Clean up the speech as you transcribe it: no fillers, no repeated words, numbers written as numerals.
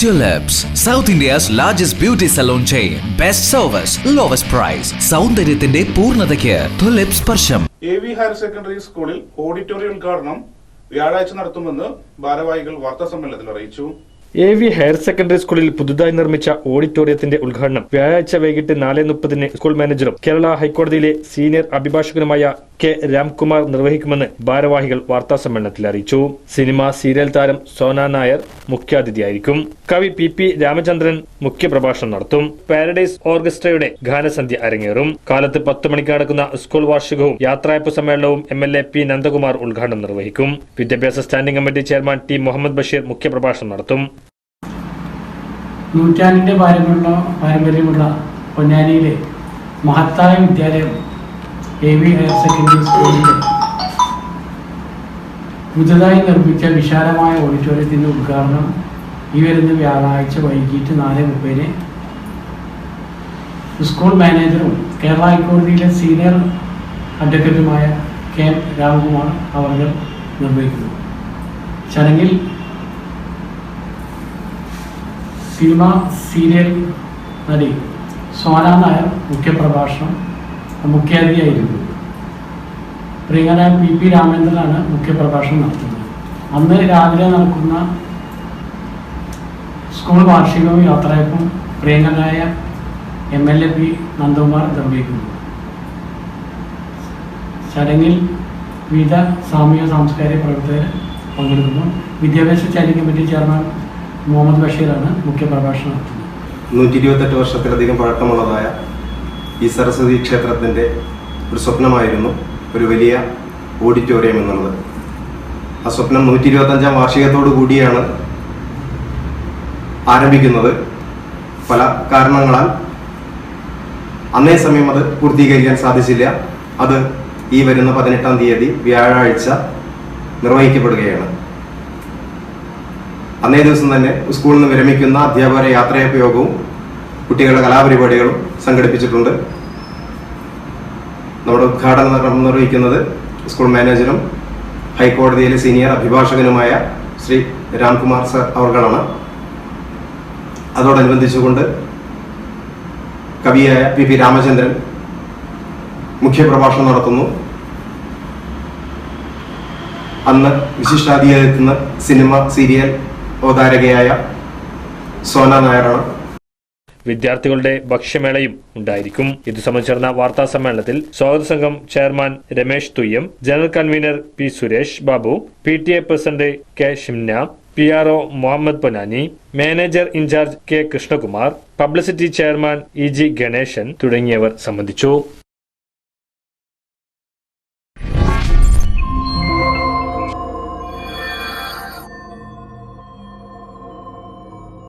Tulips, South India's largest beauty salon chain. Best service, lowest price. സൗന്ദര്യത്തിന്റെ പൂർണ്ണതയ്ക്ക് Tulips സ്പർശം. AV higher secondary സ്കൂളിൽ auditorium ഉദ്ഘാടനം വ്യാഴാഴ്ച നടത്തുമെന്ന് ഭാരവാഹികൾ വാർത്താസമ്മേളനത്തിൽ അറിയിച്ചു. AV ഹയർ സെക്കൻഡറി സ്കൂളിൽ പുതുതായി നിർമ്മിച്ച ഓഡിറ്റോറിയത്തിന്റെ ഉദ്ഘാടനം വ്യാഴാഴ്ച വൈകിട്ട് 4:30 സ്കൂൾ മാനേജറും കേരള ഹൈക്കോടതിയിലെ സീനിയർ അഭിഭാഷകനുമായ കെ രാംകുമാർ നിർവഹിക്കുമെന്ന് ഭാരവാഹികൾ വാർത്താസമ്മേളനത്തിൽ അറിയിച്ചു. സിനിമ സീരിയൽ താരം സോന നായർ മുഖ്യാതിഥിയായിരിക്കും. കവി PP രാമചന്ദ്രൻ മുഖ്യപ്രഭാഷണം നടത്തും. പാരഡൈസ് ഓർക്കസ്ട്രയുടെ ഗാനസന്ധ്യ അരങ്ങേറും. കാലത്ത് 10 മണിക്ക് നടക്കുന്ന സ്കൂൾ വാർഷികവും യാത്രയപ്പ് സമ്മേളനവും MLA P നന്ദകുമാർ ഉദ്ഘാടനം നിർവഹിക്കും. വിദ്യാഭ്യാസ standing committee chairman T Muhammad Basheer മുഖ്യപ്രഭാഷണം നടത്തും. നൂറ്റാണ്ടിന്റെ പാരമ്പര്യമുള്ള പൊന്നാനിയിലെ മഹത്തായ വിദ്യാലയം AV ഹയർ സെക്കൻഡറി സ്കൂളിലെ പുതുതായി നിർമ്മിച്ച വിശാലമായ ഓഡിറ്റോറിയത്തിന്റെ ഉദ്ഘാടനം ഈ വരുന്ന വ്യാഴാഴ്ച വൈകിട്ട് 4:30 സ്കൂൾ മാനേജറും കേരള ഹൈക്കോടതിയിലെ സീനിയർ അഡ്വക്കേറ്റുമായ കെ രാംകുമാർ അവർ നിർവഹിക്കുന്നു. ചടങ്ങിൽ സിനിമ സീരിയൽ നടി സോന നായർ മുഖ്യാതിഥിയായിരുന്നു. പ്രിയങ്കരനായ PP രാമചന്ദ്രനാണ് മുഖ്യപ്രഭാഷണം നടത്തുന്നത്. അന്ന് രാവിലെ നടക്കുന്ന സ്കൂൾ വാർഷികവും യാത്രയപ്പും പ്രിയങ്കരനായ MLA P നന്ദകുമാർ നിർവഹിക്കുന്നു. ചടങ്ങിൽ വിവിധ സാമൂഹിക സാംസ്കാരിക പ്രവർത്തകർ പങ്കെടുക്കുന്നു. വിദ്യാഭ്യാസ സ്റ്റാൻഡിംഗ് കമ്മിറ്റി ചെയർമാൻ മുഹമ്മദ് ബഷീറാണ് മുഖ്യപ്രഭാഷണം നടത്തുന്നത്. 128 വർഷത്തിലധികം പഴക്കമുള്ളതായ ഈ സരസ്വതി ക്ഷേത്രത്തിൻ്റെ ഒരു സ്വപ്നമായിരുന്നു ഒരു വലിയ ഓഡിറ്റോറിയം എന്നുള്ളത്. ആ സ്വപ്നം 125-ാം വാർഷികത്തോടു കൂടിയാണ് ആരംഭിക്കുന്നത്. പല കാരണങ്ങളാൽ അന്നേ സമയം അത് പൂർത്തീകരിക്കാൻ സാധിച്ചില്ല. അത് ഈ വരുന്ന 18-ാം തീയതി വ്യാഴാഴ്ച നിർവഹിക്കപ്പെടുകയാണ്. അന്നേ ദിവസം തന്നെ സ്കൂളിൽ നിന്ന് വിരമിക്കുന്ന അധ്യാപകരെ യാത്രയപ്പ് യോഗവും കുട്ടികളുടെ കലാപരിപാടികളും സംഘടിപ്പിച്ചിട്ടുണ്ട്. നമ്മുടെ ഉദ്ഘാടനം നിർവഹിക്കുന്നത് സ്കൂൾ മാനേജറും ഹൈക്കോടതിയിലെ സീനിയർ അഭിഭാഷകനുമായ ശ്രീ രാംകുമാർ സർ അവർകളാണ്. അതോടനുബന്ധിച്ചുകൊണ്ട് കവിയായ PP രാമചന്ദ്രൻ മുഖ്യപ്രഭാഷണം നടത്തുന്നു. അന്ന് വിശിഷ്ടാതിഥിയെത്തുന്ന സിനിമ സീരിയൽ അവതാരകയായ സോന നായരാണ്. വിദ്യാർത്ഥികളുടെ ഭക്ഷ്യമേളയും ഉണ്ടായിരിക്കും. ഇത് സംബന്ധിച്ച് നടന്ന വാർത്താ സമ്മേളനത്തിൽ സ്വാഗത സംഘം chairman Ramesh Thuyyam, general convener P Suresh Babu, PTA president K Shimna, PRO Muhammad Ponnani, manager in charge K Krishnakumar, publicity chairman EG Ganesan തുടങ്ങിയവർ സംബന്ധിച്ചു.